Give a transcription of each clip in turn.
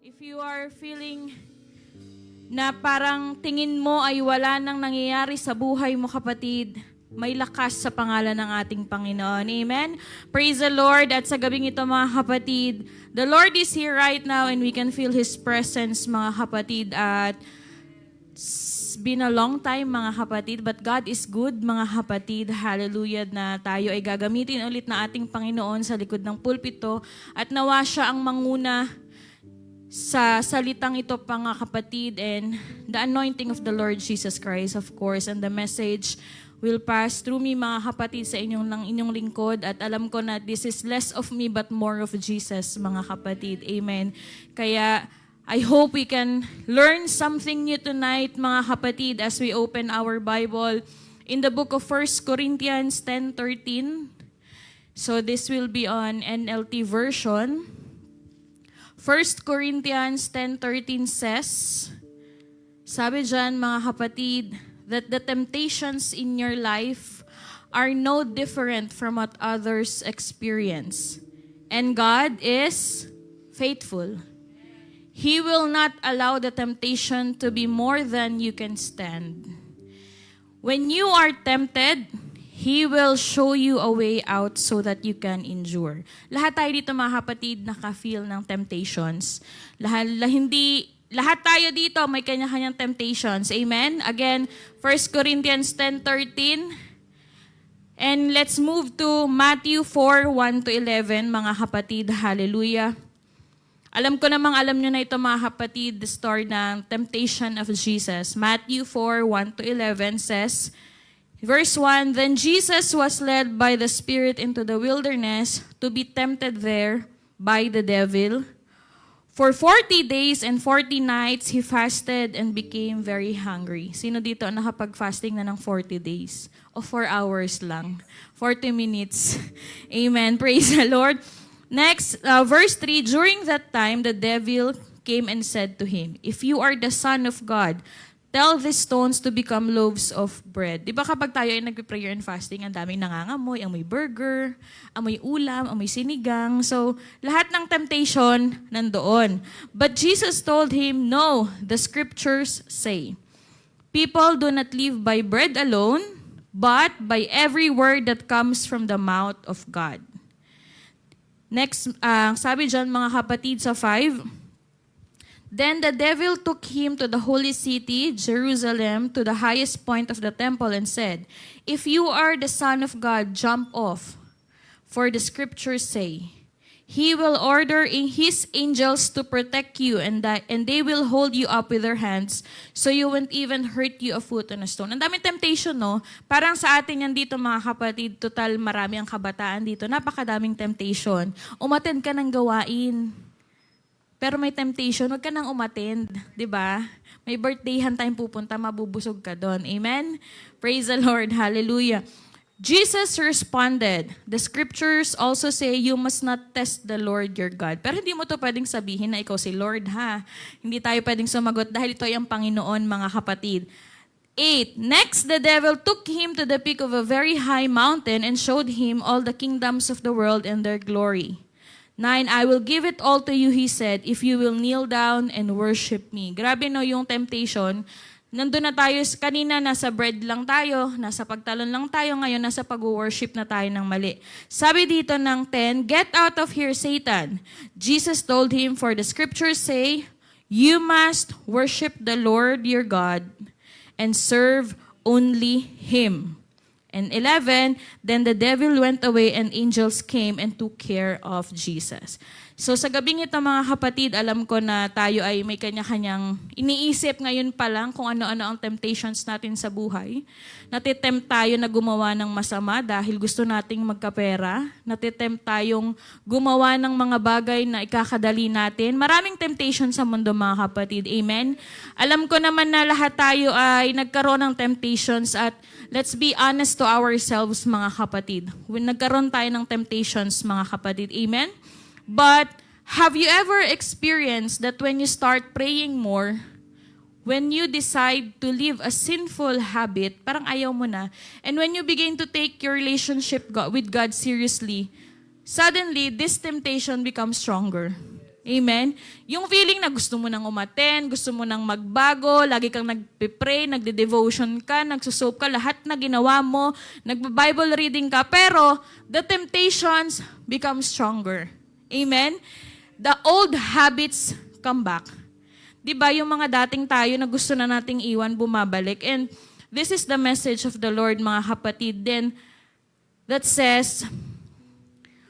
If you are feeling na parang tingin mo ay wala nang nangyayari sa buhay mo, kapatid, may lakas sa pangalan ng ating Panginoon. Amen? Praise the Lord. At sa gabing ito, mga kapatid, the Lord is here right now and we can feel His presence, mga kapatid. At it's been a long time, mga kapatid, but God is good, mga kapatid. Hallelujah, na tayo ay gagamitin ulit na ating Panginoon sa likod ng pulpito at nawa siya ang manguna sa salitang ito, mga kapatid, and the anointing of the Lord Jesus Christ, of course, and the message will pass through me, mga kapatid, sa inyong lingkod. At alam ko na this is less of me but more of Jesus, mga kapatid. Amen. Kaya I hope we can learn something new tonight, mga kapatid, as we open our Bible in the book of 1 Corinthians 10:13. So this will be on NLT version. 1 Corinthians 10:13 says, sabi dyan, mga kapatid, that the temptations in your life are no different from what others experience. And God is faithful. He will not allow the temptation to be more than you can stand. When you are tempted, He will show you a way out so that you can endure. Lahat tayo dito, mga kapatid, naka-feel ng temptations. Lahat tayo dito may kanya-kanyang temptations. Amen? Again, 1 Corinthians 10:13. And let's move to Matthew 4:1-11, mga kapatid. Hallelujah. Alam ko namang alam nyo na ito, mga kapatid, the story ng temptation of Jesus. Matthew 4:1-11 says, Verse 1, Then Jesus was led by the Spirit into the wilderness to be tempted there by the devil. For 40 days and 40 nights, He fasted and became very hungry. Sino dito ang nakapag-fasting na ng 40 days? O 4 hours lang? 40 minutes. Amen. Praise the Lord. Next, verse 3, During that time, the devil came and said to Him, If you are the Son of God, tell these stones to become loaves of bread. Di ba kapag tayo ay nag-prayer and fasting, ang daming nangangamoy, amoy burger, amoy ulam, amoy sinigang. So, lahat ng temptation nandoon. But Jesus told him, No, the scriptures say, People do not live by bread alone, but by every word that comes from the mouth of God. Next, sabi dyan, mga kapatid, sa 5, Then the devil took him to the holy city, Jerusalem, to the highest point of the temple and said, If you are the Son of God, jump off. For the scriptures say, He will order His angels to protect you and they will hold you up with their hands so you won't even hurt you a foot on a stone. Ang daming temptation, no? Parang sa atin yan dito, mga kapatid, total marami ang kabataan dito. Napakadaming temptation. Umattend ka ng gawain. Pero may temptation, huwag ka nang umattend, di ba? May birthdayhan tayong pupunta, mabubusog ka doon. Amen? Praise the Lord. Hallelujah. Jesus responded, The scriptures also say you must not test the Lord your God. Pero hindi mo to pwedeng sabihin na ikaw si Lord, ha? Hindi tayo pwedeng sumagot dahil ito ay ang Panginoon, mga kapatid. 8. Next, the devil took him to the peak of a very high mountain and showed him all the kingdoms of the world and their glory. 9, I will give it all to you, He said, if you will kneel down and worship me. Grabe, no, yung temptation. Nandun na tayo, kanina nasa bread lang tayo, nasa pagtalon lang tayo, ngayon nasa pag-worship na tayo ng mali. Sabi dito ng 10, Get out of here, Satan. Jesus told him, For the scriptures say, You must worship the Lord your God and serve only Him. And 11, then the devil went away and angels came and took care of Jesus. So sa gabing ito, mga kapatid, alam ko na tayo ay may kanya-kanyang iniisip ngayon pa lang kung ano-ano ang temptations natin sa buhay. Natitempt tayo na gumawa ng masama dahil gusto nating magkapera. Natitempt tayong gumawa ng mga bagay na ikakadali natin. Maraming temptation sa mundo, mga kapatid. Amen? Alam ko naman na lahat tayo ay nagkaroon ng temptations at let's be honest to ourselves, mga kapatid. When nagkaroon tayo ng temptations, mga kapatid. Amen? But have you ever experienced that when you start praying more, when you decide to live a sinful habit, parang ayaw mo na, and when you begin to take your relationship with God seriously, suddenly this temptation becomes stronger. Amen? Yung feeling na gusto mo nang umaten, gusto mo nang magbago, lagi kang nagpipray, nagde-devotion ka, nagsusoap ka, lahat na ginawa mo, nagba-Bible reading ka, pero the temptations become stronger. Amen? The old habits come back. Diba yung mga dating tayo na gusto na nating iwan, bumabalik. And this is the message of the Lord, mga kapatid. Then, that says,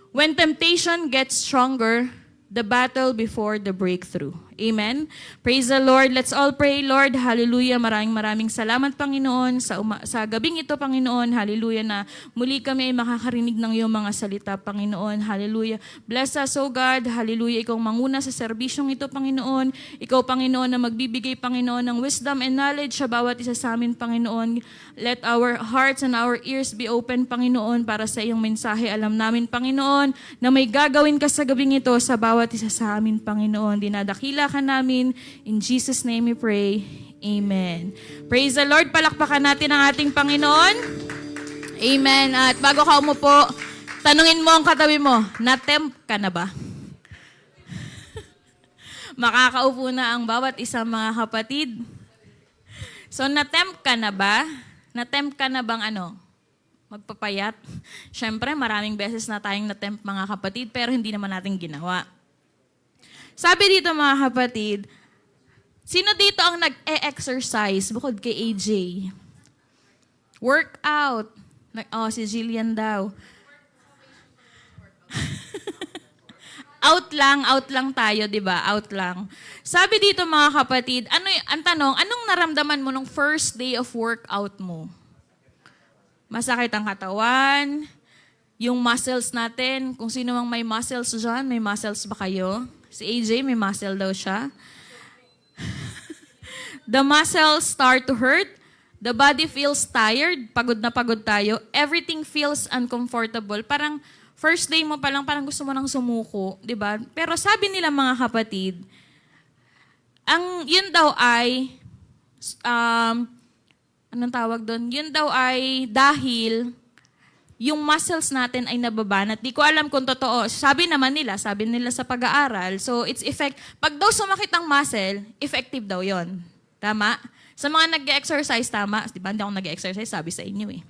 when temptation gets stronger, the battle before the breakthrough. Amen? Praise the Lord. Let's all pray, Lord. Hallelujah. Maraming salamat, Panginoon, sa gabing ito, Panginoon. Hallelujah na muli kami ay makakarinig ng iyong mga salita, Panginoon. Hallelujah. Bless us, O God. Hallelujah. Ikaw manguna sa serbisyong ito, Panginoon. Ikaw, Panginoon, na magbibigay, Panginoon, ng wisdom and knowledge sa bawat isa sa amin, Panginoon. Let our hearts and our ears be open, Panginoon, para sa iyong mensahe. Alam namin, Panginoon, na may gagawin ka sa gabing ito sa bawat isa sa amin, Panginoon. Dinadakila ka namin. In Jesus' name we pray. Amen. Praise the Lord. Palakpakan natin ang ating Panginoon. Amen. At bago ka umupo, tanungin mo ang katabi mo, na-tempt ka na ba? Makakaupo na ang bawat isang mga kapatid. So, na-tempt ka na ba? Na-tempt ka na bang magpapayat? Siyempre, maraming beses na tayong na-tempt mga kapatid, pero hindi naman natin ginawa. Sabi dito mga kapatid, sino dito ang nag-e-exercise bukod kay AJ? Workout. Si Jillian daw. Out lang tayo, di ba? Out lang. Sabi dito mga kapatid, ang tanong, anong naramdaman mo nung first day of workout mo? Masakit ang katawan, yung muscles natin, kung sino mang may muscles dyan, may muscles ba kayo? Si AJ, may muscle daw siya. The muscles start to hurt. The body feels tired. Pagod na pagod tayo. Everything feels uncomfortable. Parang first day mo pa lang, parang gusto mo nang sumuko. Diba? Pero sabi nila mga kapatid, yun daw ay, anong tawag doon? Yun daw ay dahil yung muscles natin ay nababanat. Di ko alam kung totoo. Sabi nila sa pag-aaral. So, pag daw sumakit ang muscle, effective daw yon. Tama? Sa mga nag-exercise, tama? Di ba, hindi ako nag-exercise, sabi sa inyo eh.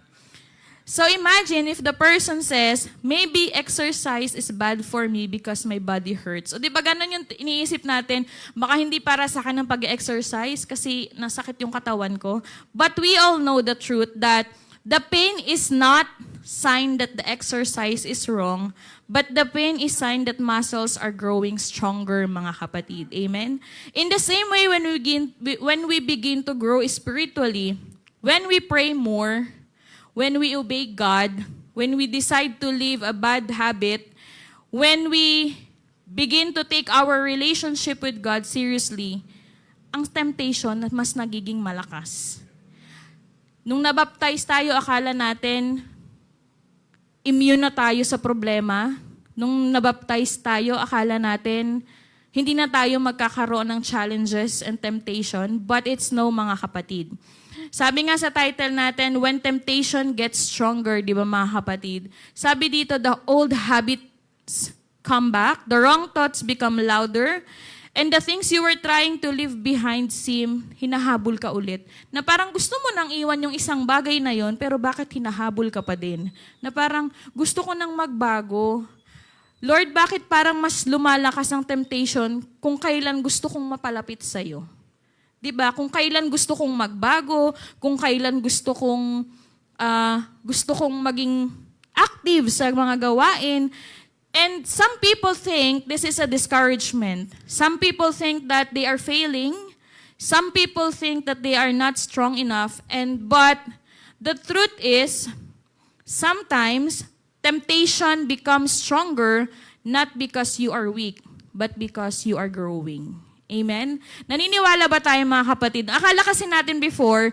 So, imagine if the person says, maybe exercise is bad for me because my body hurts. O di ba, ganun yung iniisip natin, baka hindi para sa akin ng pag-exercise kasi nasakit yung katawan ko. But we all know the truth that the pain is not sign that the exercise is wrong, but the pain is sign that muscles are growing stronger, mga kapatid. Amen? In the same way, when we begin to grow spiritually, when we pray more, when we obey God, when we decide to leave a bad habit, when we begin to take our relationship with God seriously, ang temptation mas nagiging malakas. Nung nabaptize tayo, akala natin immune na tayo sa problema. Nung nabaptize tayo, akala natin hindi na tayo magkakaroon ng challenges and temptation, but it's no, mga kapatid. Sabi nga sa title natin, when temptation gets stronger, di ba mga kapatid? Sabi dito, the old habits come back, the wrong thoughts become louder, and the things you were trying to leave behind seem hinahabol ka ulit. Na parang gusto mo nang iwan yung isang bagay na yon, pero bakit hinahabol ka pa din? Na parang gusto ko nang magbago. Lord, bakit parang mas lumalakas ang temptation kung kailan gusto kong mapalapit sa'yo? Diba? Kung kailan gusto kong magbago, kung kailan gusto kong maging active sa mga gawain. And some people think this is a discouragement. Some people think that they are failing. Some people think that they are not strong enough. But the truth is, sometimes temptation becomes stronger not because you are weak, but because you are growing. Amen? Naniniwala ba tayo mga kapatid? Akala kasi natin before,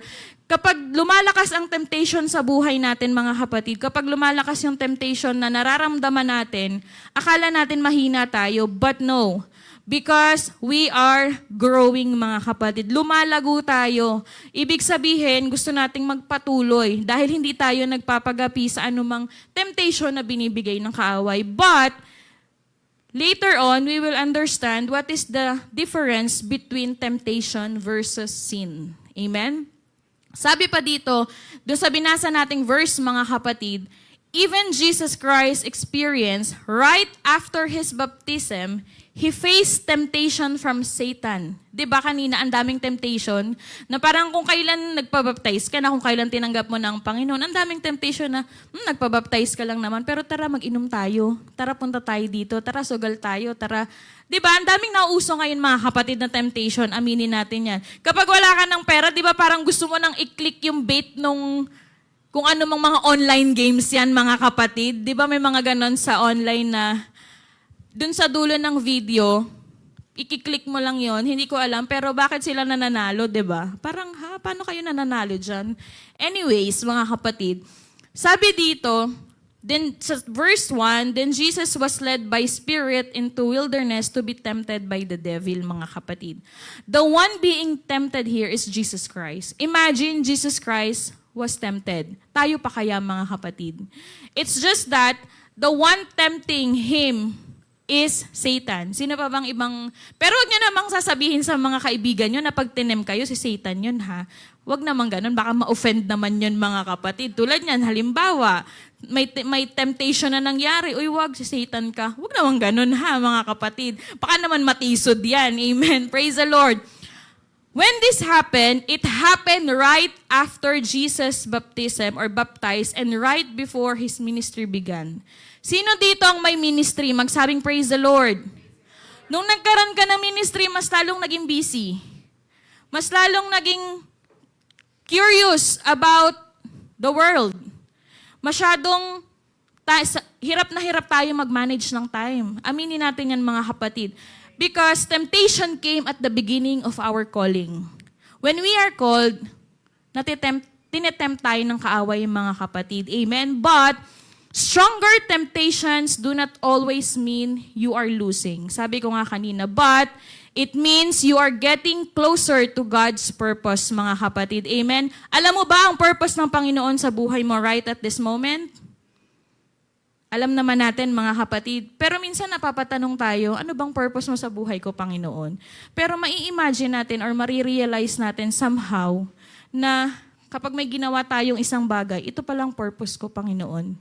kapag lumalakas ang temptation sa buhay natin, mga kapatid, kapag lumalakas yung temptation na nararamdaman natin, akala natin mahina tayo, but no. Because we are growing, mga kapatid. Lumalago tayo. Ibig sabihin, gusto nating magpatuloy dahil hindi tayo nagpapagapi sa anumang temptation na binibigay ng kaaway. But, later on, we will understand what is the difference between temptation versus sin. Amen? Sabi pa dito, doon sa binasa nating verse, mga kapatid, even Jesus Christ experienced right after His baptism, He faced temptation from Satan. Diba kanina, ang daming temptation na parang kung kailan nagpabaptize ka na, kung kailan tinanggap mo ng Panginoon, ang daming temptation na, nagpabaptize ka lang naman, pero tara mag-inom tayo, tara punta tayo dito, tara sugal tayo, tara. Diba, ang daming nauuso ngayon mga kapatid na temptation, aminin natin yan. Kapag wala ka ng pera, diba parang gusto mo nang i-click yung bait nung kung ano mang mga online games yan, mga kapatid. Di ba may mga ganon sa online na dun sa dulo ng video, ikiklik mo lang yon, hindi ko alam, pero bakit sila nananalo, di ba? Parang, paano kayo nananalo dyan? Anyways, mga kapatid, sabi dito, then sa verse 1, then Jesus was led by Spirit into wilderness to be tempted by the devil, mga kapatid. The one being tempted here is Jesus Christ. Imagine Jesus Christ was tempted. Tayo pa kaya, mga kapatid? It's just that the one tempting Him is Satan. Sino pa bang ibang... Pero huwag nyo namang sasabihin sa mga kaibigan nyo na pag tinem kayo, si Satan yun, ha? Huwag naman ganun. Baka ma-offend naman yun, mga kapatid. Tulad yan, halimbawa, may temptation na nangyari. Uy, wag, si Satan ka. Huwag naman ganun, ha, mga kapatid. Baka naman matisod yan. Amen. Praise the Lord. When this happened, it happened right after Jesus' baptism or baptized and right before His ministry began. Sino dito ang may ministry? Magsabing praise the Lord. Nung nagkaroon ka ng ministry, mas lalong naging busy. Mas lalong naging curious about the world. Masyadong hirap na hirap tayo mag-manage ng time. Aminin natin yan, mga kapatid. Because temptation came at the beginning of our calling. When we are called, tinetempt tayo ng kaaway, mga kapatid. Amen? But stronger temptations do not always mean you are losing. Sabi ko nga kanina, but it means you are getting closer to God's purpose, mga kapatid. Amen? Alam mo ba ang purpose ng Panginoon sa buhay mo right at this moment? Alam naman natin, mga kapatid. Pero minsan napapatanong tayo, ano bang purpose mo sa buhay ko, Panginoon? Pero mai-imagine natin or marirealize natin somehow na kapag may ginawa tayong isang bagay, ito palang purpose ko, Panginoon.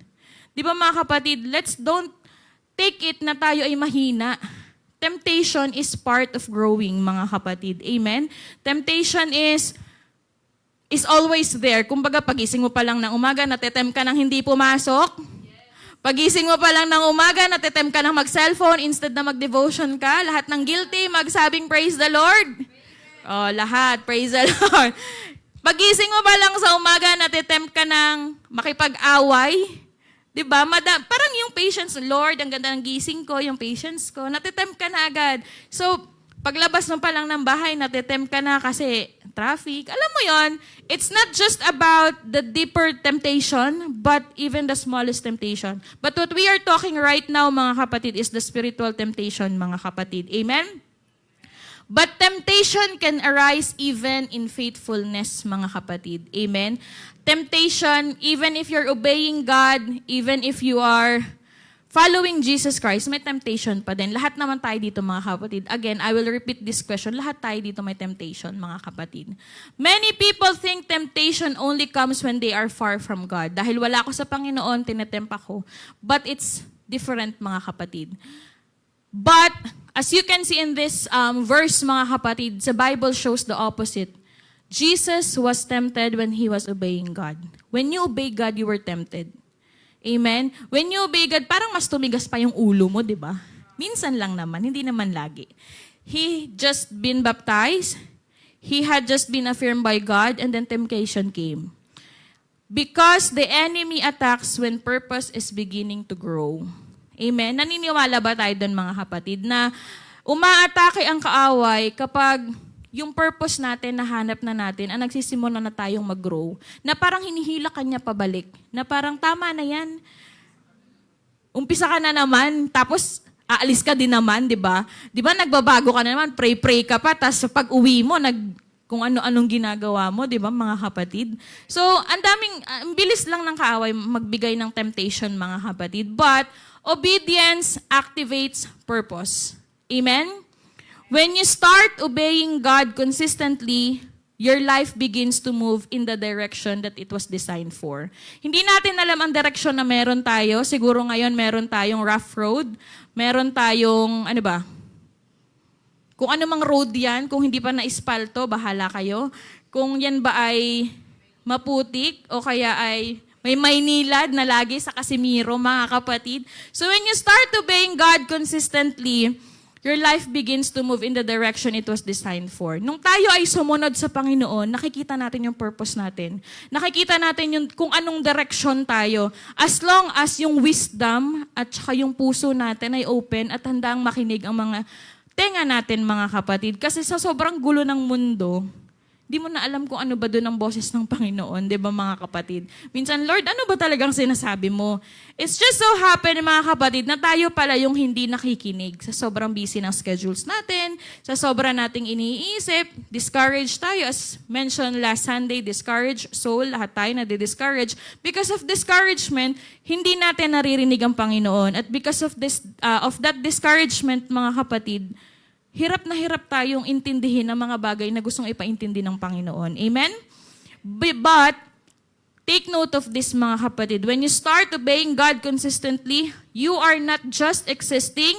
Di ba, mga kapatid, don't take it na tayo ay mahina. Temptation is part of growing, mga kapatid. Amen? Temptation is always there. Kumbaga, pagising mo pa lang ng umaga, natetempt ka ng hindi pumasok. Pagising mo pa lang ng umaga, natetempt ka ng mag-cellphone instead na mag-devotion ka. Lahat ng guilty, magsabing praise the Lord. Oh, lahat, praise the Lord. Pagising mo pa lang sa umaga, natetempt ka ng makipag-away. Diba? Parang yung patience, Lord, ang ganda ng gising ko, yung patience ko, natitempt ka na agad. So, paglabas mo pa lang ng bahay, natitempt ka na kasi traffic. Alam mo yon, it's not just about the deeper temptation, but even the smallest temptation. But what we are talking right now, mga kapatid, is the spiritual temptation, mga kapatid. Amen? But temptation can arise even in faithfulness, mga kapatid. Amen? Temptation, even if you're obeying God, even if you are following Jesus Christ, may temptation pa din. Lahat naman tayo dito, mga kapatid. Again, I will repeat this question. Lahat tayo dito may temptation, mga kapatid. Many people think temptation only comes when they are far from God. Dahil wala ako sa Panginoon, tinetempt ako. But it's different, mga kapatid. But, as you can see in this verse, mga kapatid, the Bible shows the opposite. Jesus was tempted when He was obeying God. When you obey God, you were tempted. Amen? When you obey God, parang mas tumigas pa yung ulo mo, di ba? Minsan lang naman, hindi naman lagi. He just been baptized, he had just been affirmed by God, and then temptation came. Because the enemy attacks when purpose is beginning to grow. Amen? Naniniwala ba tayo doon, mga kapatid, na umaatake ang kaaway kapag yung purpose natin, nahanap na natin, ang nagsisimula na tayong mag-grow, na parang hinihila ka niya pabalik, na parang tama na yan. Umpisa ka na naman, tapos aalis ka din naman, di ba? Di ba nagbabago ka na naman, pray ka pa, tapos pag uwi mo, kung ano-anong ginagawa mo, di ba, mga kapatid? So, ang bilis lang ng kaaway magbigay ng temptation, mga kapatid. But, Obedience activates purpose. Amen? When you start obeying God consistently, your life begins to move in the direction that it was designed for. Hindi natin alam ang direksyon na meron tayo. Siguro ngayon meron tayong rough road. Meron tayong, ano ba? Kung ano mang road yan, kung hindi pa na-espalto, bahala kayo. Kung yan ba ay maputik o kaya ay may Maynilad na lagi sa Casimiro, mga kapatid. So when you start obeying God consistently, your life begins to move in the direction it was designed for. Nung tayo ay sumunod sa Panginoon, nakikita natin yung purpose natin. Nakikita natin yung kung anong direction tayo. As long as yung wisdom at saka yung puso natin ay open at handang makinig ang mga tenga natin, mga kapatid. Kasi sa sobrang gulo ng mundo, di mo na alam kung ano ba doon ang boses ng Panginoon, di ba mga kapatid? Minsan, Lord, ano ba talagang sinasabi mo? It's just so happen, mga kapatid, na tayo pala yung hindi nakikinig sa sobrang busy ng schedules natin, sa sobra nating iniisip, discouraged tayo. As mentioned last Sunday, discouraged soul, lahat tayo na-discourage. Because of discouragement, hindi natin naririnig ang Panginoon. At because of that discouragement, mga kapatid, hirap na hirap tayong intindihin ang mga bagay na gustong ipaintindi ng Panginoon. Amen? But, take note of this, mga kapatid. When you start obeying God consistently, you are not just existing,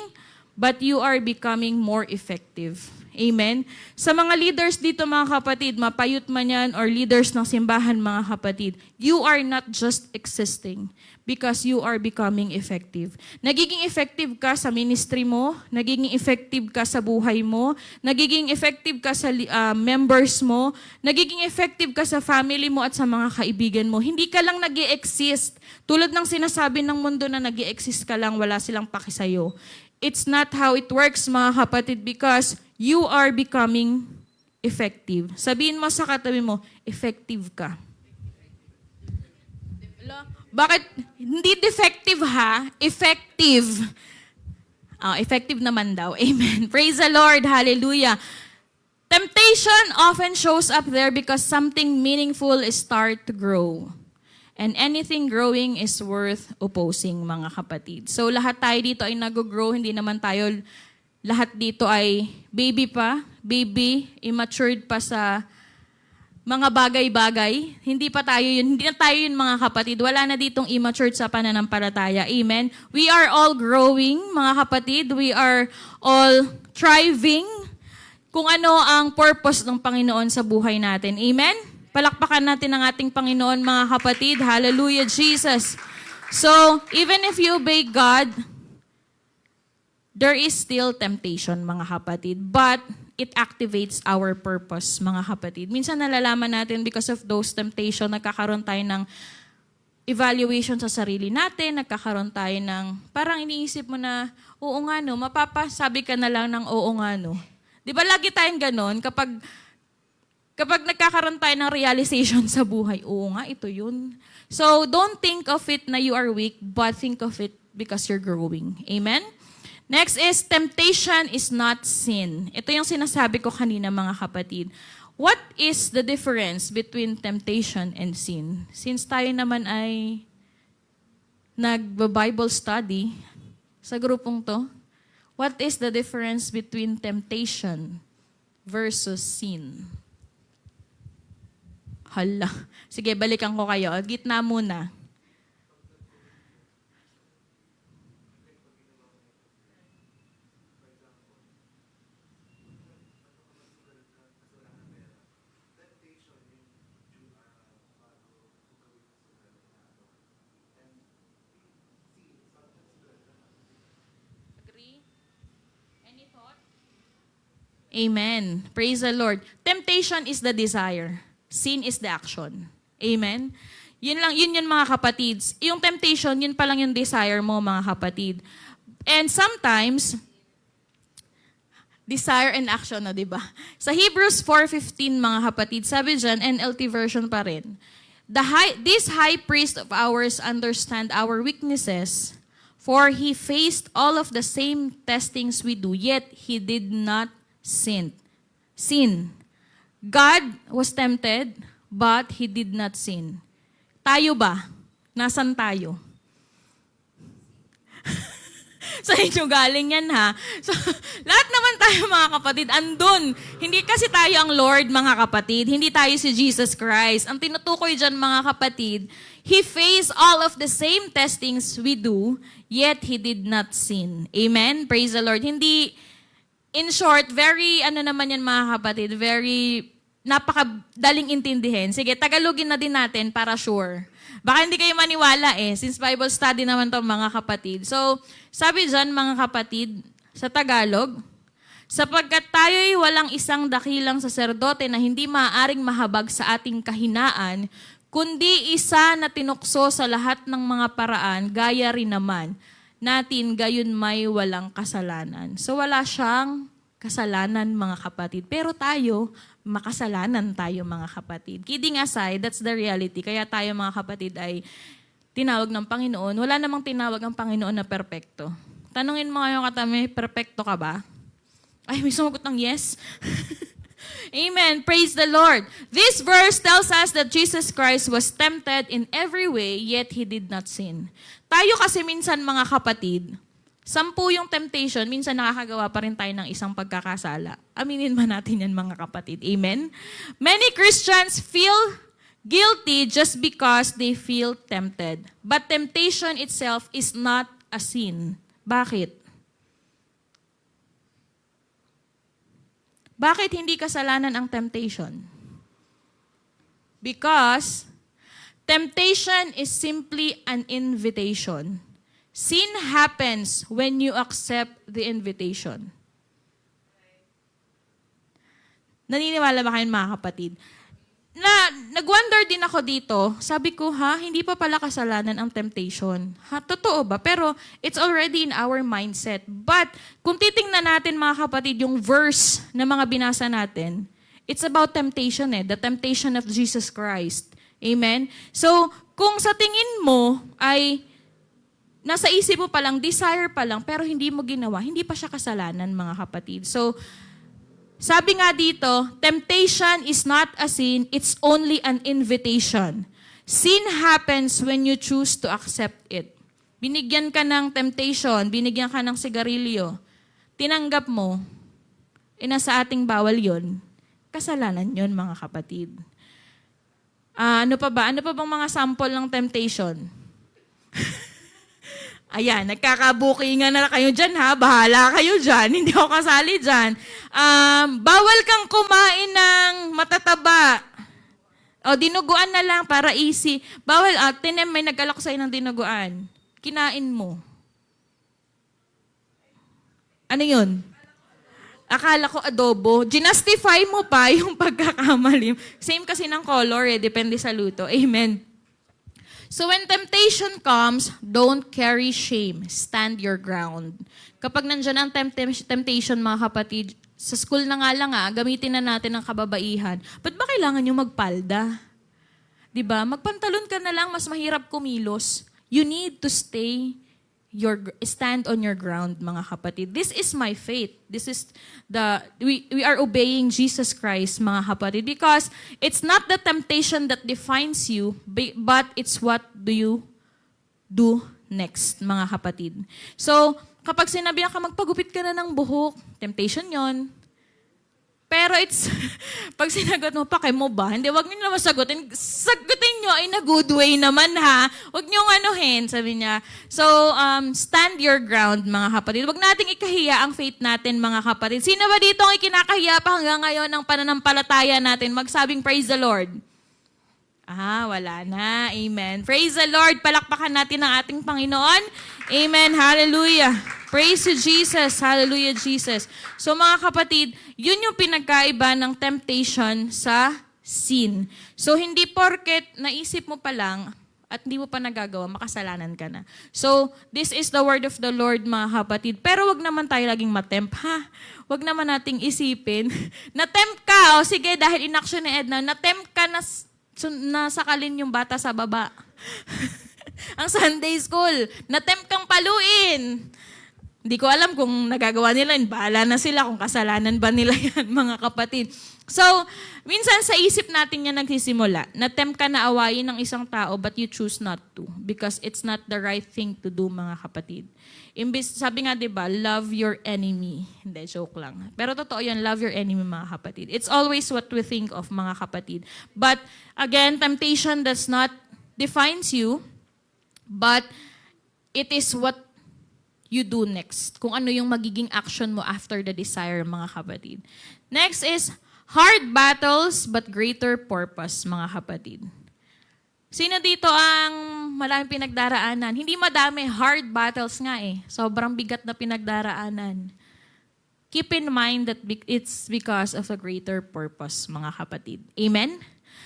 but you are becoming more effective. Amen? Sa mga leaders dito, mga kapatid, mapayut man yan, or leaders ng simbahan, mga kapatid, you are not just existing, because you are becoming effective. Nagiging effective ka sa ministry mo, nagiging effective ka sa buhay mo, nagiging effective ka sa members mo, nagiging effective ka sa family mo at sa mga kaibigan mo. Hindi ka lang nag-i-exist. Tulad ng sinasabi ng mundo na nag-i-exist ka lang, wala silang paki sa'yo. It's not how it works, mga kapatid, because you are becoming effective. Sabihin mo sa katabi mo, effective ka. Bakit? Hindi defective ha, effective. Effective naman daw. Amen. Praise the Lord. Hallelujah. Temptation often shows up there because something meaningful is start to grow. And anything growing is worth opposing, mga kapatid. So lahat tayo dito ay nag-grow, hindi naman tayo lahat dito ay baby, immature pa sa mga bagay-bagay. Hindi pa tayo yun. Hindi na tayo yun, mga kapatid. Wala na ditong immature sa pananampalataya. Amen? We are all growing, mga kapatid. We are all thriving kung ano ang purpose ng Panginoon sa buhay natin. Amen? Palakpakan natin ang ating Panginoon, mga kapatid. Hallelujah, Jesus. So, even if you obey God, there is still temptation, mga kapatid. But, it activates our purpose, mga kapatid. Minsan nalalaman natin because of those temptation, nagkakaroon tayo ng evaluation sa sarili natin, nagkakaroon tayo ng, parang iniisip mo na, oo nga no, mapapasabi ka na lang ng oo nga no. Di ba lagi tayong ganon, kapag nagkakaroon tayo ng realization sa buhay, oo nga, ito yun. So, don't think of it na you are weak, but think of it because you're growing. Amen? Next is, temptation is not sin. Ito yung sinasabi ko kanina, mga kapatid. What is the difference between temptation and sin? Since tayo naman ay nag-Bible study sa grupong to, what is the difference between temptation versus sin? Hala. Sige, balikan ko kayo. Gitna muna. Amen. Praise the Lord. Temptation is the desire. Sin is the action. Amen. Yun mga kapatids. Yung temptation, yun pa lang yung desire mo, mga kapatid. And sometimes, desire and action, no, di ba? Sa Hebrews 4:15, mga kapatid, sabi dyan, NLT version pa rin, this high priest of ours understand our weaknesses, for he faced all of the same testings we do, yet he did not sin. God was tempted, but he did not sin. Tayo ba? Nasaan tayo? Sa inyo galing yan, ha? So, lahat naman tayo, mga kapatid, andun. Hindi kasi tayo ang Lord, mga kapatid. Hindi tayo si Jesus Christ. Ang tinutukoy dyan, mga kapatid, He faced all of the same testings we do, yet He did not sin. Amen? Praise the Lord. Hindi, in short, very, naman yan, mga kapatid, very napakadaling intindihin. Sige, Tagalogin na din natin para sure. Baka hindi kayo maniwala since Bible study naman to, mga kapatid. So, sabi dyan, mga kapatid, sa Tagalog, sapagkat tayo'y walang isang dakilang saserdote na hindi maaaring mahabag sa ating kahinaan, kundi isa na tinukso sa lahat ng mga paraan, gaya rin naman natin, gayon may walang kasalanan. So, wala siyang kasalanan, mga kapatid. Pero tayo, makasalanan tayo, mga kapatid. Kidding aside, that's the reality. Kaya tayo, mga kapatid, ay tinawag ng Panginoon. Wala namang tinawag ang Panginoon na perpekto. Tanungin mo ngayon katami, perpekto ka ba? Ay, may sumagot ng yes. Amen. Praise the Lord. This verse tells us that Jesus Christ was tempted in every way, yet He did not sin. Tayo kasi minsan, mga kapatid, 10 yung temptation, minsan nakakagawa pa rin tayo ng isang pagkakasala. Aminin man natin yan, mga kapatid. Amen? Many Christians feel guilty just because they feel tempted. But temptation itself is not a sin. Bakit? Bakit hindi kasalanan ang temptation? Because temptation is simply an invitation. Sin happens when you accept the invitation. Naniniwala ba kayo, mga kapatid? Nag-wonder din ako dito, sabi ko, hindi pa pala kasalanan ang temptation. Totoo ba? Pero it's already in our mindset. But kung titingnan natin, mga kapatid, yung verse na mga binasa natin, it's about temptation the temptation of Jesus Christ. Amen? So, kung sa tingin mo ay nasa isip mo pa lang, desire pa lang, pero hindi mo ginawa, hindi pa siya kasalanan, mga kapatid. So, sabi nga dito, temptation is not a sin, it's only an invitation. Sin happens when you choose to accept it. Binigyan ka ng temptation, binigyan ka ng sigarilyo, tinanggap mo, nasa ating bawal yon, kasalanan yon, mga kapatid. Ano pa ba? Ano pa bang mga sample ng temptation? Ayan, nagkakabukingan na kayo dyan, bahala kayo dyan, hindi ako kasali dyan. Bawal kang kumain ng matataba. O, dinuguan na lang para easy. Bawal, tinem, may nag-alok sa'yo ng dinuguan. Kinain mo. Ano yun? Akala ko adobo. Ginastify mo pa yung pagkakamali. Same kasi ng color depende sa luto. Amen. So when temptation comes, don't carry shame. Stand your ground. Kapag nandyan ang temptation, mga kapatid, sa school na nga lang gamitin na natin ang kababaihan. Ba't ba kailangan nyo magpalda? Diba? Magpantalon ka na lang, mas mahirap kumilos. You need to stand on your ground, mga kapatid. This is my faith. This is we are obeying Jesus Christ, mga kapatid, because it's not the temptation that defines you, but it's what do you do next, mga kapatid. So, kapag sinabihan ka, magpagupit ka na ng buhok, temptation yon. Pero pag sinagot mo, pake mo ba? Hindi, wag niyo naman sagutin. Sagutin niyo in a good way naman, Wag niyo anuhin, sabi niya. So, stand your ground, mga kapatid. Wag nating ikahiya ang faith natin, mga kapatid. Sino ba dito ang ikinakahiya pa hanggang ngayon ng pananampalataya natin? Magsabing praise the Lord. Wala na. Amen. Praise the Lord. Palakpakan natin ang ating Panginoon. Amen. Hallelujah. Praise you, Jesus. Hallelujah, Jesus. So mga kapatid, yun yung pinagkaiba ng temptation sa sin. So hindi porket naisip mo pa lang at hindi mo pa nagagawa, makasalanan ka na. So this is the word of the Lord, mga kapatid. Pero wag naman tayo laging matempt, Wag naman nating isipin. Natempt ka, sige, dahil inaction ni Edna, natempt ka na nasakalin yung bata sa baba. Ang Sunday school, natempt kang paluin. Hindi ko alam kung nagagawa nila yun. Bahala na sila kung kasalanan ba nila yan, mga kapatid. So, minsan sa isip natin yan nagsisimula. Na-tempt ka na awayin ng isang tao but you choose not to because it's not the right thing to do, mga kapatid. Imbis, sabi nga, diba, love your enemy. Hindi, joke lang. Pero totoo yan, love your enemy, mga kapatid. It's always what we think of, mga kapatid. But, again, temptation does not defines you, but it is what you do next. Kung ano yung magiging action mo after the desire, mga kapatid. Next is, hard battles but greater purpose, mga kapatid. Sino dito ang maraming pinagdaraanan? Hindi madami, hard battles nga eh. Sobrang bigat na pinagdaraanan. Keep in mind that it's because of a greater purpose, mga kapatid. Amen?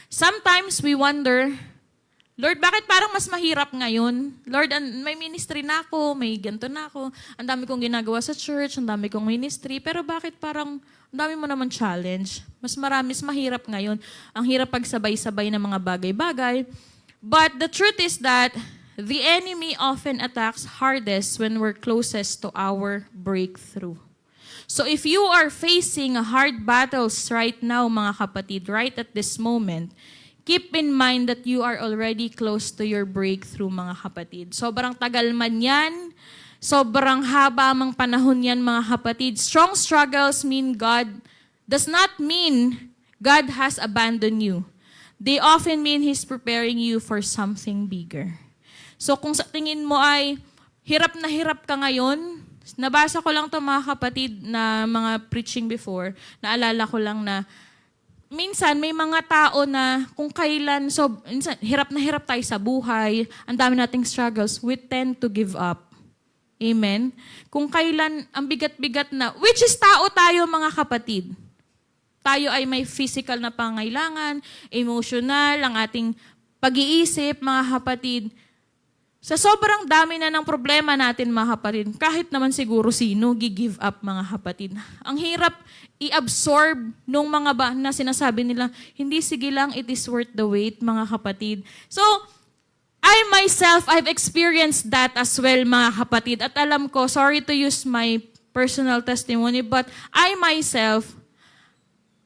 Sometimes we wonder, Lord, bakit parang mas mahirap ngayon? Lord, may ministry na ako, may ganito na ako, ang dami kong ginagawa sa church, ang dami kong ministry, pero bakit parang ang dami mo naman challenge? Mas mahirap ngayon. Ang hirap pagsabay-sabay ng mga bagay-bagay. But the truth is that the enemy often attacks hardest when we're closest to our breakthrough. So if you are facing hard battles right now, mga kapatid, right at this moment, keep in mind that you are already close to your breakthrough, mga kapatid. Sobrang tagal man yan, sobrang haba mang panahon yan, mga kapatid. Strong struggles does not mean God has abandoned you. They often mean He's preparing you for something bigger. So kung sa tingin mo ay hirap ka ngayon, nabasa ko lang to, mga kapatid, na mga preaching before, naalala ko lang na minsan, may mga tao na kung kailan, minsan, hirap na hirap tayo sa buhay, ang dami nating struggles, we tend to give up. Amen? Kung kailan, ang bigat-bigat na, which is tao tayo, mga kapatid. Tayo ay may physical na pangailangan, emotional, ang ating pag-iisip, mga kapatid. Sa sobrang dami na ng problema natin, mga kapatid, kahit naman siguro sino, gi-give up, mga kapatid. Ang hirap i-absorb nung mga na sinasabi nila, hindi, sige lang, it is worth the wait, mga kapatid. So, I myself, I've experienced that as well, mga kapatid. At alam ko, sorry to use my personal testimony, but I myself,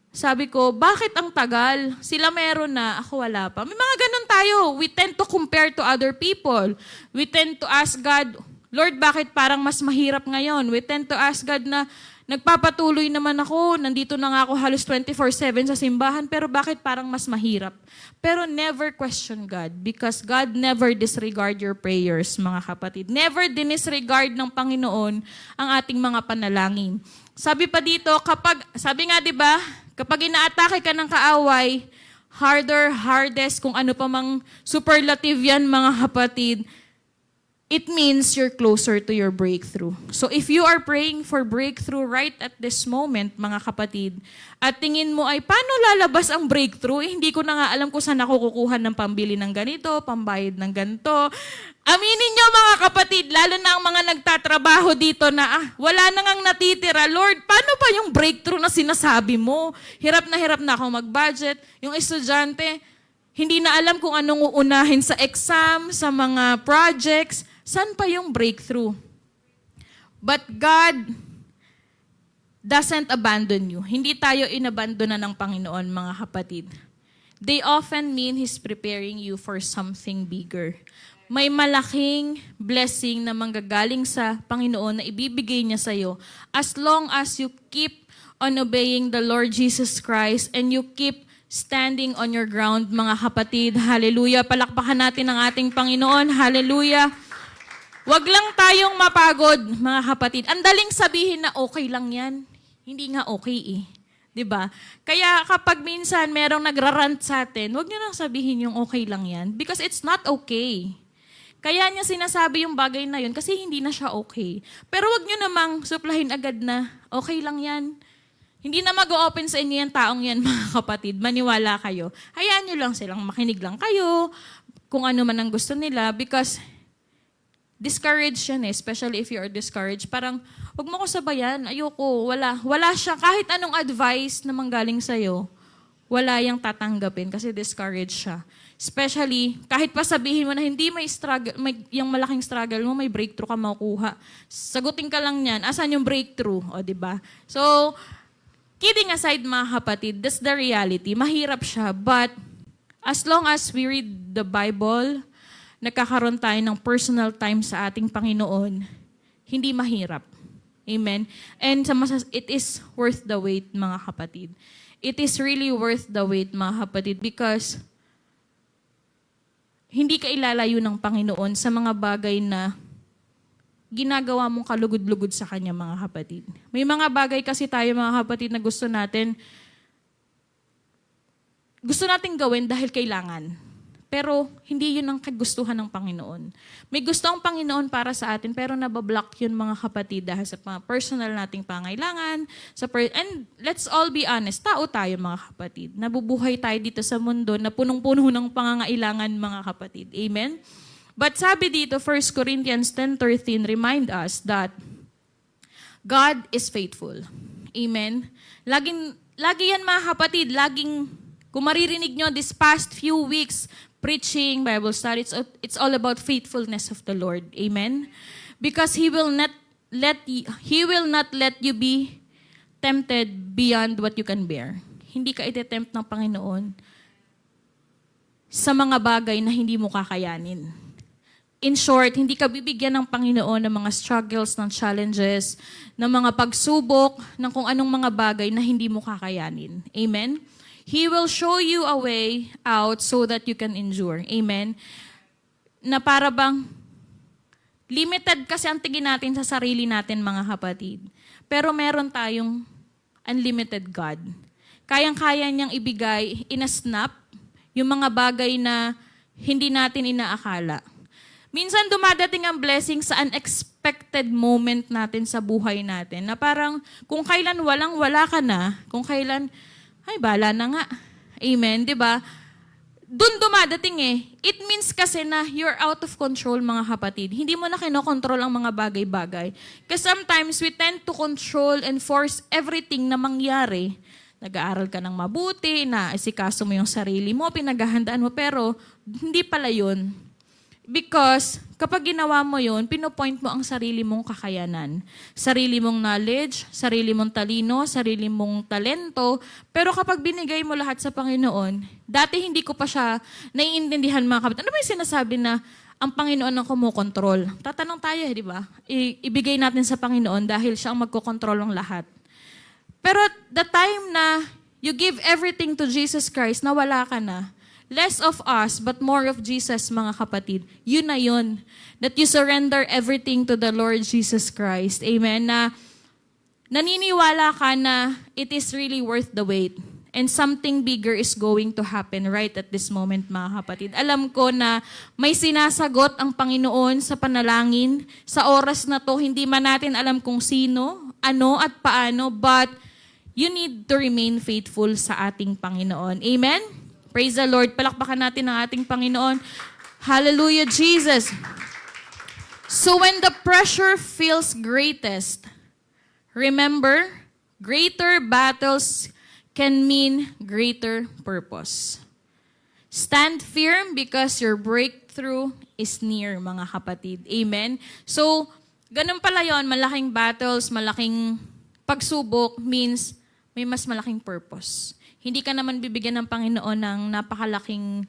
sabi ko, bakit ang tagal? Sila meron na, ako wala pa. May mga ganun tayo. We tend to compare to other people. We tend to ask God, Lord, bakit parang mas mahirap ngayon? We tend to ask God na, nagpapatuloy naman ako, nandito na nga ako halos 24/7 sa simbahan, pero bakit parang mas mahirap? Pero never question God because God never disregard your prayers, mga kapatid. Never dinisregard ng Panginoon ang ating mga panalangin. Sabi pa dito, sabi nga 'di ba, kapag inaatake ka ng kaaway, hardest, kung ano pa mang superlative yan, mga kapatid, it means you're closer to your breakthrough. So if you are praying for breakthrough right at this moment, mga kapatid, at tingin mo ay, paano lalabas ang breakthrough? Hindi ko na nga alam kung saan ako kukuha ng pambili ng ganito, pambayad ng ganito. Aminin nyo, mga kapatid, lalo na ang mga nagtatrabaho dito na, wala na ngang natitira. Lord, paano pa yung breakthrough na sinasabi mo? Hirap na ako mag-budget. Yung estudyante, hindi na alam kung anong uunahin sa exam, sa mga projects. Saan pa yung breakthrough? But God doesn't abandon you. Hindi tayo inabandona ng Panginoon, mga kapatid. They often mean He's preparing you for something bigger. May malaking blessing na manggagaling sa Panginoon na ibibigay niya sa iyo as long as you keep on obeying the Lord Jesus Christ and you keep standing on your ground, mga kapatid. Hallelujah. Palakpakan natin ang ating Panginoon. Hallelujah. Wag lang tayong mapagod, mga kapatid. Ang daling sabihin na okay lang yan. Hindi nga okay eh. 'Di ba? Kaya kapag minsan merong nagrarant sa atin, wag niyo nang sabihin yung okay lang yan because it's not okay. Kaya niya sinasabi yung bagay na yun kasi hindi na siya okay. Pero wag niyo namang suplahin agad na okay lang yan. Hindi na mag-open sa inyo yung taong yan, mga kapatid. Maniwala kayo. Hayaan nyo lang silang makinig lang kayo kung ano man ang gusto nila because discouraged yan eh, especially if you are discouraged. Parang, wag mo ko sabayan, ayoko, wala siya. Kahit anong advice na manggaling sa'yo, wala yang tatanggapin kasi discouraged siya. Especially, kahit pa sabihin mo na hindi may struggle, yung malaking struggle mo, may breakthrough ka makuha. Sagutin ka lang niyan, asan yung breakthrough? O, di ba? So, kidding aside mga kapatid, that's the reality. Mahirap siya, but as long as we read the Bible, nagkakaroon tayo ng personal time sa ating Panginoon, hindi mahirap. Amen? And it is worth the wait, mga kapatid. It is really worth the wait, mga kapatid, because hindi ka ilalayo ng Panginoon sa mga bagay na ginagawa mong kalugod-lugod sa Kanya, mga kapatid. May mga bagay kasi tayo, mga kapatid, na gusto natin gawin dahil kailangan. Pero hindi yun ang kagustuhan ng Panginoon. May gusto ang Panginoon para sa atin, pero nabablock yun, mga kapatid, dahil sa mga personal nating pangailangan. And let's all be honest, tao tayo, mga kapatid. Nabubuhay tayo dito sa mundo na punong-puno ng pangangailangan, mga kapatid. Amen? But sabi dito, 1 Corinthians 10:13 remind us that God is faithful. Amen? Lagi yan, mga kapatid, kung maririnig nyo this past few weeks, preaching, Bible study, it's all about faithfulness of the Lord. Amen? Because He will not let you be tempted beyond what you can bear. Hindi ka itetempt ng Panginoon sa mga bagay na hindi mo kakayanin. In short, hindi ka bibigyan ng Panginoon ng mga struggles, ng challenges, ng mga pagsubok, ng kung anong mga bagay na hindi mo kakayanin. Amen? He will show you a way out so that you can endure. Amen? Na para bang limited kasi ang tingin natin sa sarili natin, mga kapatid. Pero meron tayong unlimited God. Kayang-kaya niyang ibigay in a snap yung mga bagay na hindi natin inaakala. Minsan dumadating ang blessing sa unexpected moment natin sa buhay natin. Na parang kung kailan wala ka na, kung kailan ay, bala na nga. Amen, di ba? Doon dumadating eh. It means kasi na you're out of control, mga kapatid. Hindi mo na kinokontrol ang mga bagay-bagay. Because sometimes we tend to control and force everything na mangyari. Nag-aaral ka ng mabuti, naasikaso mo yung sarili mo, pinaghahandaan mo, pero hindi pala yun. Because kapag ginawa mo yun, pinopoint mo ang sarili mong kakayanan. Sarili mong knowledge, sarili mong talino, sarili mong talento. Pero kapag binigay mo lahat sa Panginoon, dati hindi ko pa siya naiintindihan, mga kapatid. Ano ba yung sinasabi na ang Panginoon ang kumukontrol? Tatanong tayo, di ba? Ibigay natin sa Panginoon dahil siya ang magkokontrol ng lahat. Pero the time na you give everything to Jesus Christ, na wala ka na, less of us, but more of Jesus, mga kapatid. Yun na yun. That you surrender everything to the Lord Jesus Christ. Amen? Na naniniwala ka na it is really worth the wait. And something bigger is going to happen right at this moment, mga kapatid. Alam ko na may sinasagot ang Panginoon sa panalangin. Sa oras na to, hindi man natin alam kung sino, ano at paano, but you need to remain faithful sa ating Panginoon. Amen? Praise the Lord. Palakpakan natin ang ating Panginoon. Hallelujah, Jesus. So when the pressure feels greatest, remember, greater battles can mean greater purpose. Stand firm because your breakthrough is near, mga kapatid. Amen? So, ganun pala yun, malaking battles, malaking pagsubok means may mas malaking purpose. Hindi ka naman bibigyan ng Panginoon ng napakalaking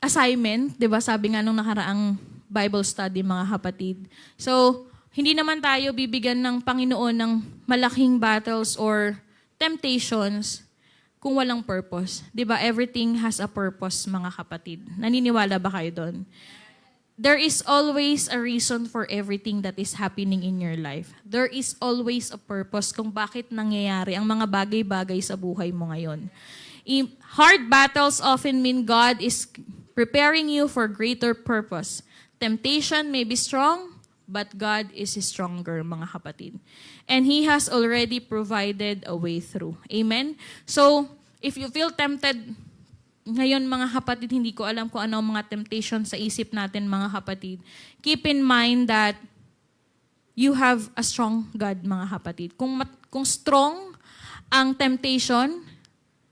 assignment, 'di ba? Sabi nga nung nakaraang Bible study, mga kapatid. So, hindi naman tayo bibigyan ng Panginoon ng malaking battles or temptations kung walang purpose. 'Di ba? Everything has a purpose, mga kapatid. Naniniwala ba kayo doon? There is always a reason for everything that is happening in your life. There is always a purpose kung bakit nangyayari ang mga bagay-bagay sa buhay mo ngayon. Hard battles often mean God is preparing you for greater purpose. Temptation may be strong, but God is stronger, mga kapatid. And He has already provided a way through. Amen? So, if you feel tempted, ngayon, mga kapatid, hindi ko alam kung ano ang mga temptation sa isip natin, mga kapatid. Keep in mind that you have a strong God, mga kapatid. Kung strong ang temptation,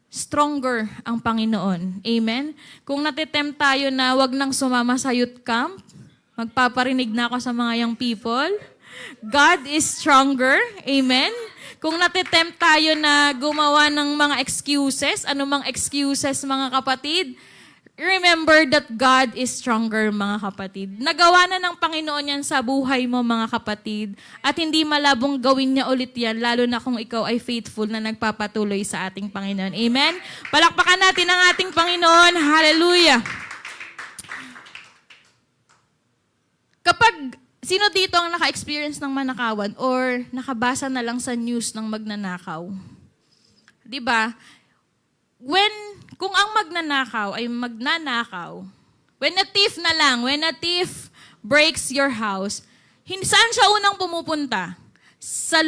stronger ang Panginoon. Amen? Kung natitempt tayo na wag nang sumama sa youth camp, magpaparinig na ako sa mga young people, God is stronger. Amen? Kung natitempt tayo na gumawa ng mga excuses, anumang excuses mga kapatid, remember that God is stronger, mga kapatid. Nagawa na ng Panginoon yan sa buhay mo, mga kapatid. At hindi malabong gawin niya ulit yan, lalo na kung ikaw ay faithful na nagpapatuloy sa ating Panginoon. Amen? Palakpakan natin ang ating Panginoon. Hallelujah! Kapag sino dito ang naka-experience ng manakawan or nakabasa na lang sa news ng magnanakaw? 'Di ba? Kung ang magnanakaw ay magnanakaw, when a thief breaks your house, saan siya unang pumupunta? Sa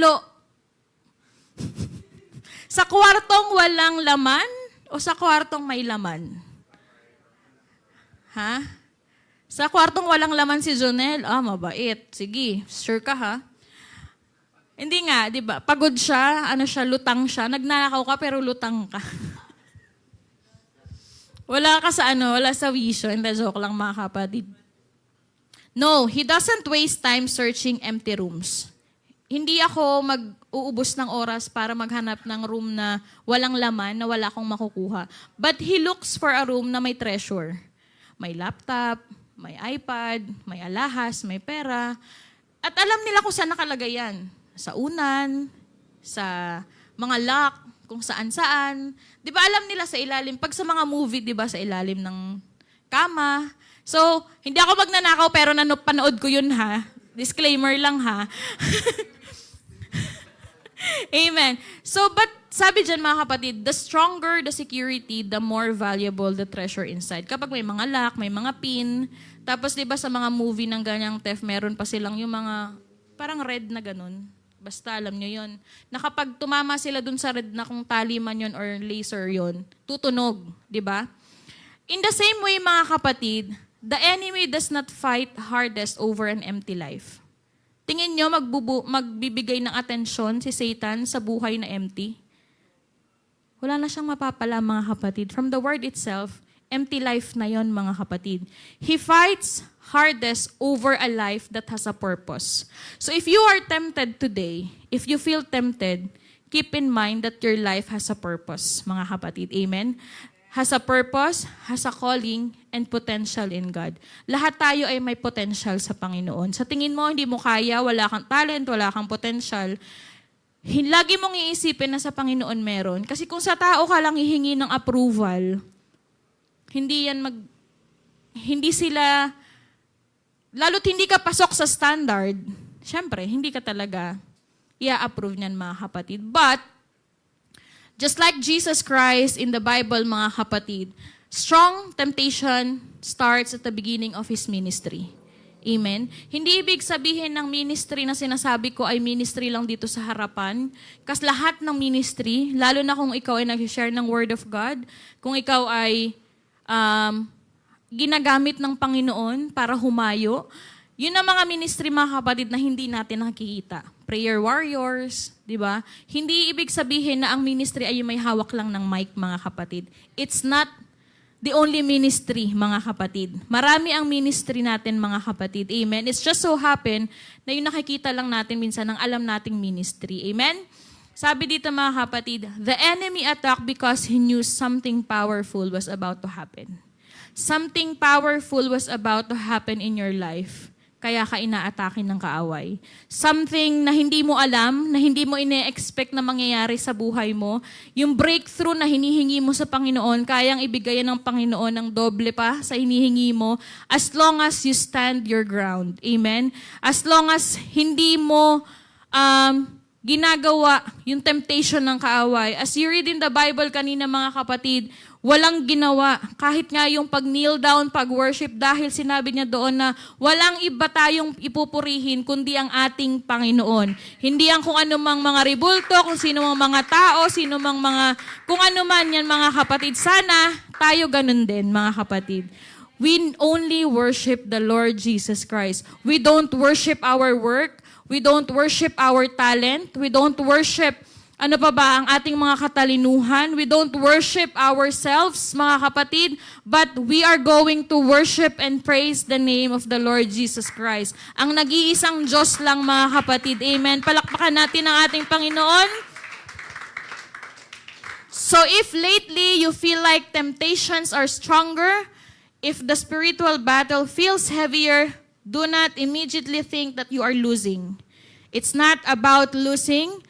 kwartong walang laman o sa kwartong may laman? Ha? Sa kwartong walang laman si Jonel, mabait. Sige, sure ka ha? Hindi nga, di ba? Pagod siya, lutang siya. Nagnanakaw ka pero lutang ka. Wala ka sa wala sa wisyo. Hindi, joke lang mga kapatid. No, he doesn't waste time searching empty rooms. Hindi ako mag-uubos ng oras para maghanap ng room na walang laman, na wala akong makukuha. But he looks for a room na may treasure. May laptop, may iPad, may alahas, may pera. At alam nila kung saan nakalagay yan. Sa unan, sa mga lock, kung saan-saan. Di ba alam nila sa ilalim, pag sa mga movie, di ba sa ilalim ng kama. So, hindi ako magnanakaw pero panood ko yun ha. Disclaimer lang ha. Amen. So, but sabi dyan mga kapatid, the stronger the security, the more valuable the treasure inside. Kapag may mga lock, may mga pin, tapos di ba sa mga movie ng ganyang theft, meron pa silang yung mga parang red na ganun. Basta alam nyo yun. Na kapag tumama sila dun sa red na kung tali man yun or laser yun, tutunog. Di ba? In the same way mga kapatid, the enemy does not fight hardest over an empty life. Tingin nyo magbibigay ng atensyon si Satan sa buhay na empty? Wala na siyang mapapala mga kapatid. From the word itself, empty life na yon mga kapatid. He fights hardest over a life that has a purpose. So if you are tempted today, if you feel tempted, keep in mind that your life has a purpose, mga kapatid. Amen? Has a purpose, has a calling, and potential in God. Lahat tayo ay may potential sa Panginoon. Sa tingin mo, hindi mo kaya, wala kang talent, wala kang potential, lagi mong iisipin na sa Panginoon meron. Kasi kung sa tao ka lang hihingi ng approval, hindi sila, lalo't hindi ka pasok sa standard, syempre, hindi ka talaga i-approve niyan mga kapatid. But, just like Jesus Christ in the Bible mga kapatid, strong temptation starts at the beginning of His ministry. Amen? Hindi ibig sabihin ng ministry na sinasabi ko ay ministry lang dito sa harapan. Kasi lahat ng ministry, lalo na kung ikaw ay nag-share ng Word of God, kung ikaw ay ginagamit ng Panginoon para humayo, yun ang mga ministry mga kapatid na hindi natin nakikita. Prayer warriors, di ba? Hindi ibig sabihin na ang ministry ay may hawak lang ng mic mga kapatid. It's not the only ministry, mga kapatid. Marami ang ministry natin, mga kapatid. Amen? It's just so happen na yung nakikita lang natin minsan ang alam nating ministry. Amen? Sabi dito, mga kapatid, the enemy attacked because he knew something powerful was about to happen. Something powerful was about to happen in your life. Kaya ka inaatake ng kaaway. Something na hindi mo alam, na hindi mo ine-expect na mangyayari sa buhay mo. Yung breakthrough na hinihingi mo sa Panginoon, kayang ibigay ng Panginoon ng doble pa sa hinihingi mo as long as you stand your ground. Amen? As long as hindi mo ginagawa yung temptation ng kaaway. As you read in the Bible kanina mga kapatid, walang ginawa. Kahit nga yung pag-kneel down, pag-worship, dahil sinabi niya doon na walang iba tayong ipupurihin kundi ang ating Panginoon. Hindi ang kung anumang mga ribulto, kung sino mang mga tao, sino mang mga, kung ano man yan mga kapatid. Sana tayo ganun din mga kapatid. We only worship the Lord Jesus Christ. We don't worship our work. We don't worship our talent. We don't worship Ano pa ba ang ating mga katalinuhan? We don't worship ourselves, mga kapatid, but we are going to worship and praise the name of the Lord Jesus Christ. Ang nag-iisang Diyos lang, mga kapatid. Amen. Palakpakan natin ang ating Panginoon. So if lately you feel like temptations are stronger, if the spiritual battle feels heavier, do not immediately think that you are losing. It's not about losing,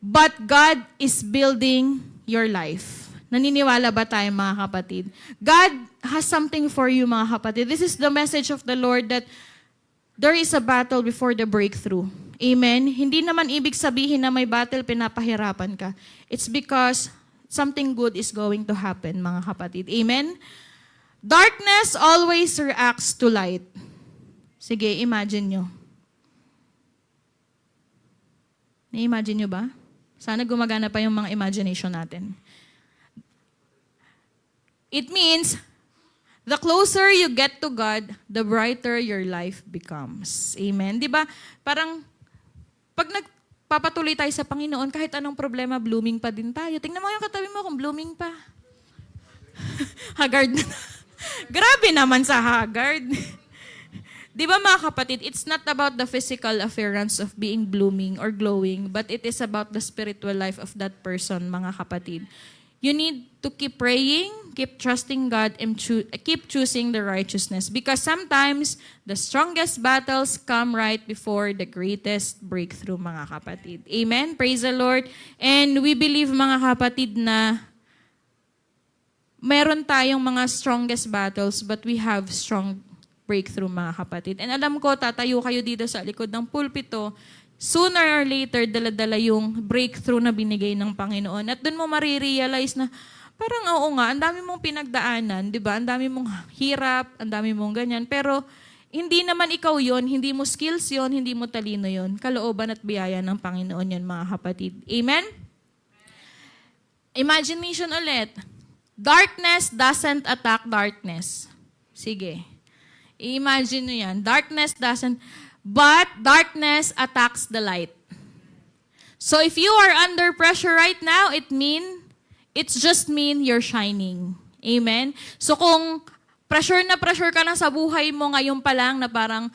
but God is building your life. Naniniwala ba tayo, mga kapatid? God has something for you, mga kapatid. This is the message of the Lord that there is a battle before the breakthrough. Amen? Hindi naman ibig sabihin na may battle, pinapahirapan ka. It's because something good is going to happen, mga kapatid. Amen? Darkness always reacts to light. Sige, imagine nyo. Na-imagine nyo ba? Sana gumagana pa yung mga imagination natin. It means, the closer you get to God, the brighter your life becomes. Amen? Di ba? Parang, pag nagpapatuloy tayo sa Panginoon, kahit anong problema, blooming pa din tayo. Tingnan mo yung katabi mo kung blooming pa. Haggard na. Grabe naman sa haggard. Di ba, mga kapatid, it's not about the physical appearance of being blooming or glowing, but it is about the spiritual life of that person, mga kapatid. You need to keep praying, keep trusting God, and keep choosing the righteousness. Because sometimes, the strongest battles come right before the greatest breakthrough, mga kapatid. Amen? Praise the Lord. And we believe, mga kapatid, na meron tayong mga strongest battles, but we have strong breakthrough, mga kapatid. And alam ko, tatayo kayo dito sa likod ng pulpito, sooner or later, dala-dala yung breakthrough na binigay ng Panginoon. At doon mo marirealize na, parang oo nga, ang dami mong pinagdaanan, di ba? Ang dami mong hirap, ang dami mong ganyan. Pero, hindi naman ikaw yon, hindi mo skills yon, hindi mo talino yon. Kalooban at biyaya ng Panginoon yon, mga kapatid. Amen? Imagination ulit. Darkness doesn't attack darkness. Sige. Imagine nyo yan. Darkness doesn't, but darkness attacks the light. So if you are under pressure right now, it's just mean you're shining. Amen? So kung pressure na pressure ka na sa buhay mo ngayon pa lang na parang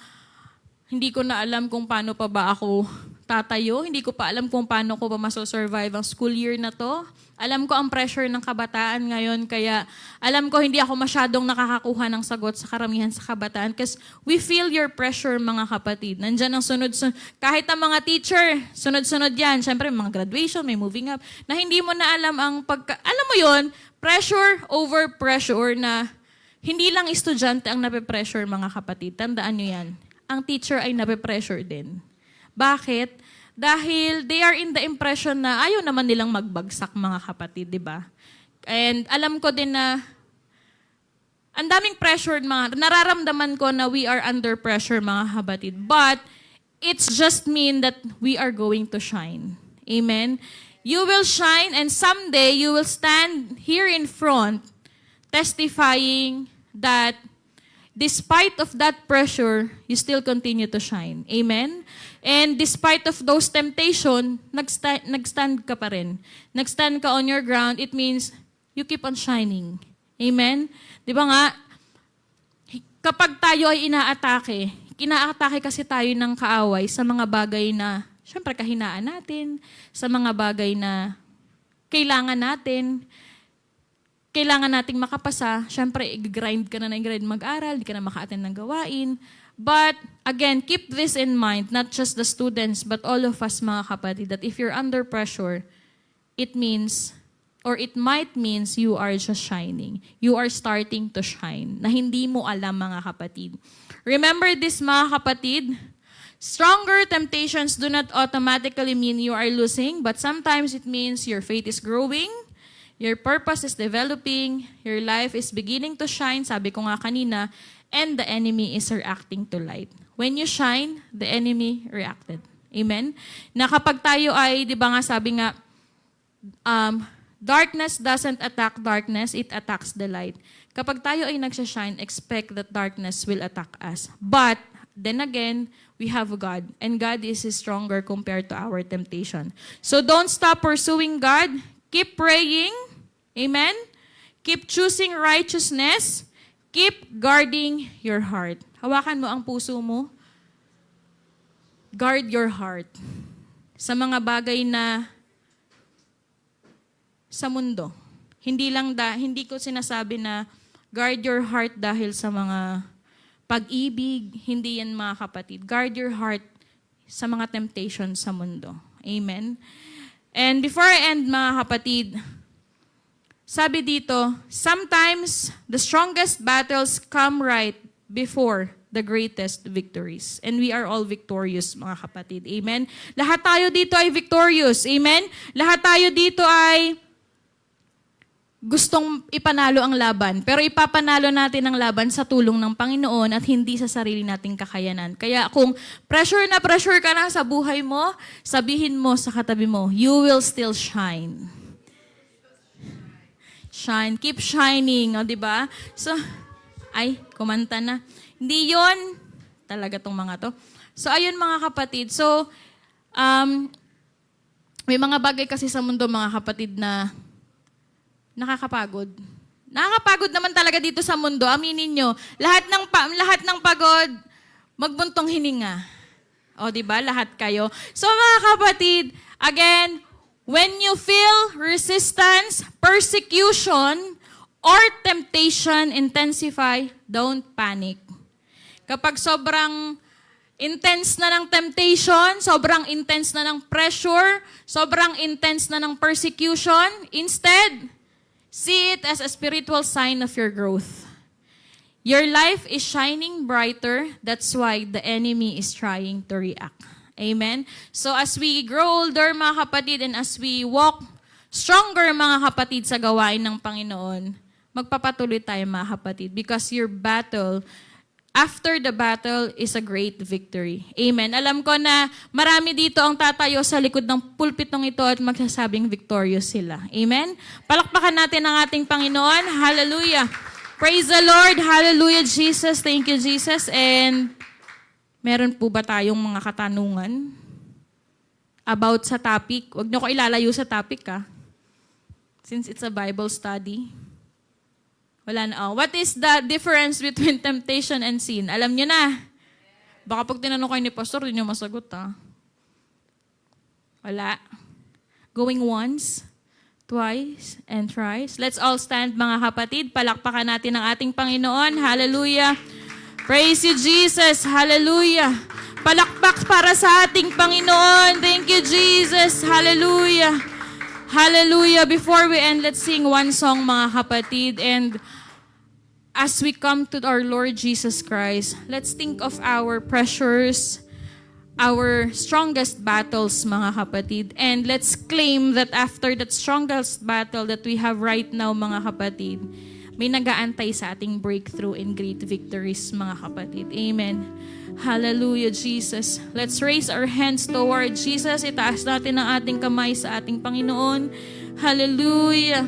hindi ko na alam kung paano pa ba ako tatayo, hindi ko pa alam kung paano ko pa masosurvive ang school year na to. Alam ko ang pressure ng kabataan ngayon, kaya alam ko hindi ako masyadong nakakakuha ng sagot sa karamihan sa kabataan kasi we feel your pressure, mga kapatid. Nandyan ang sunod-sunod. Kahit ang mga teacher, sunod-sunod yan. Siyempre, mga graduation, may moving up, na hindi mo na alam ang alam mo yon, pressure over pressure na hindi lang estudyante ang nape-pressure, mga kapatid. Tandaan nyo yan. Ang teacher ay nape-pressure din. Bakit? Dahil they are in the impression na ayaw naman nilang magbagsak, mga kapatid, di ba? And alam ko din na ang daming pressure, nararamdaman ko na we are under pressure, mga kapatid. But it's just mean that we are going to shine. Amen? You will shine and someday you will stand here in front testifying that despite of that pressure, you still continue to shine. Amen? And despite of those temptation, nagstand ka pa rin. Nagstand ka on your ground, it means you keep on shining. Amen? Di ba nga, kapag tayo ay inaatake kasi tayo ng kaaway sa mga bagay na, syempre kahinaan natin, sa mga bagay na kailangan nating makapasa, syempre, i-grind ka na mag-aral, di ka na maka-attend ng gawain. But, again, keep this in mind, not just the students, but all of us, mga kapatid, that if you're under pressure, it means, or it might means you are just shining. You are starting to shine, na hindi mo alam, mga kapatid. Remember this, mga kapatid, stronger temptations do not automatically mean you are losing, but sometimes it means your faith is growing, your purpose is developing, your life is beginning to shine, sabi ko nga kanina, and the enemy is reacting to light. When you shine, the enemy reacted. Amen? Na kapag tayo ay, di ba nga sabi nga, darkness doesn't attack darkness, it attacks the light. Kapag tayo ay nagsashine, expect that darkness will attack us. But, then again, we have a God. And God is stronger compared to our temptation. So don't stop pursuing God. Keep praying. Amen? Keep choosing righteousness. Keep guarding your heart. Hawakan mo ang puso mo. Guard your heart sa mga bagay na sa mundo. Hindi ko sinasabi na guard your heart dahil sa mga pag-ibig. Hindi yan, mga kapatid. Guard your heart sa mga temptations sa mundo. Amen? And before I end, mga kapatid, sabi dito, sometimes the strongest battles come right before the greatest victories. And we are all victorious, mga kapatid. Amen? Lahat tayo dito ay victorious. Amen? Lahat tayo dito ay gustong ipanalo ang laban. Pero ipapanalo natin ang laban sa tulong ng Panginoon at hindi sa sarili nating kakayanan. Kaya kung pressure na pressure ka na sa buhay mo, sabihin mo sa katabi mo, you will still shine. Shine. Keep shining. O, diba? So, kumanta na. Hindi yon talaga tong mga to. So, ayun, mga kapatid. So, may mga bagay kasi sa mundo, mga kapatid, na nakakapagod. Nakakapagod naman talaga dito sa mundo. Aminin nyo. Lahat ng pagod, magbuntong hininga. O, diba? Lahat kayo. So, mga kapatid, again, when you feel resistance, persecution, or temptation intensify, don't panic. Kapag sobrang intense na ng temptation, sobrang intense na ng pressure, sobrang intense na ng persecution, instead, see it as a spiritual sign of your growth. Your life is shining brighter. That's why the enemy is trying to react. Amen? So as we grow older, mga kapatid, and as we walk stronger, mga kapatid, sa gawain ng Panginoon, magpapatuloy tayo, mga kapatid, because your battle, after the battle, is a great victory. Amen? Alam ko na marami dito ang tatayo sa likod ng pulpitong ito at magsasabing victorious sila. Amen? Palakpakan natin ang ating Panginoon. Hallelujah! Praise the Lord! Hallelujah, Jesus! Thank you, Jesus! And meron po ba tayong mga katanungan about sa topic? Huwag niyo ko ilalayo sa topic, ha? Since it's a Bible study. Wala na. What is the difference between temptation and sin? Alam niyo na. Baka pag tinanong kayo ni Pastor, hindi niyo masagot, ha? Wala. Going once, twice, and thrice. Let's all stand, mga kapatid. Palakpakan natin ang ating Panginoon. Hallelujah. Praise you, Jesus. Hallelujah. Palakpak para sa ating Panginoon. Thank you, Jesus. Hallelujah. Hallelujah. Before we end, let's sing one song, mga kapatid. And as we come to our Lord Jesus Christ, let's think of our pressures, our strongest battles, mga kapatid. And let's claim that after that strongest battle that we have right now, mga kapatid, may nag-aantay sa ating breakthrough and great victories, mga kapatid. Amen. Hallelujah, Jesus. Let's raise our hands toward Jesus. Itaas natin ang ating kamay sa ating Panginoon. Hallelujah.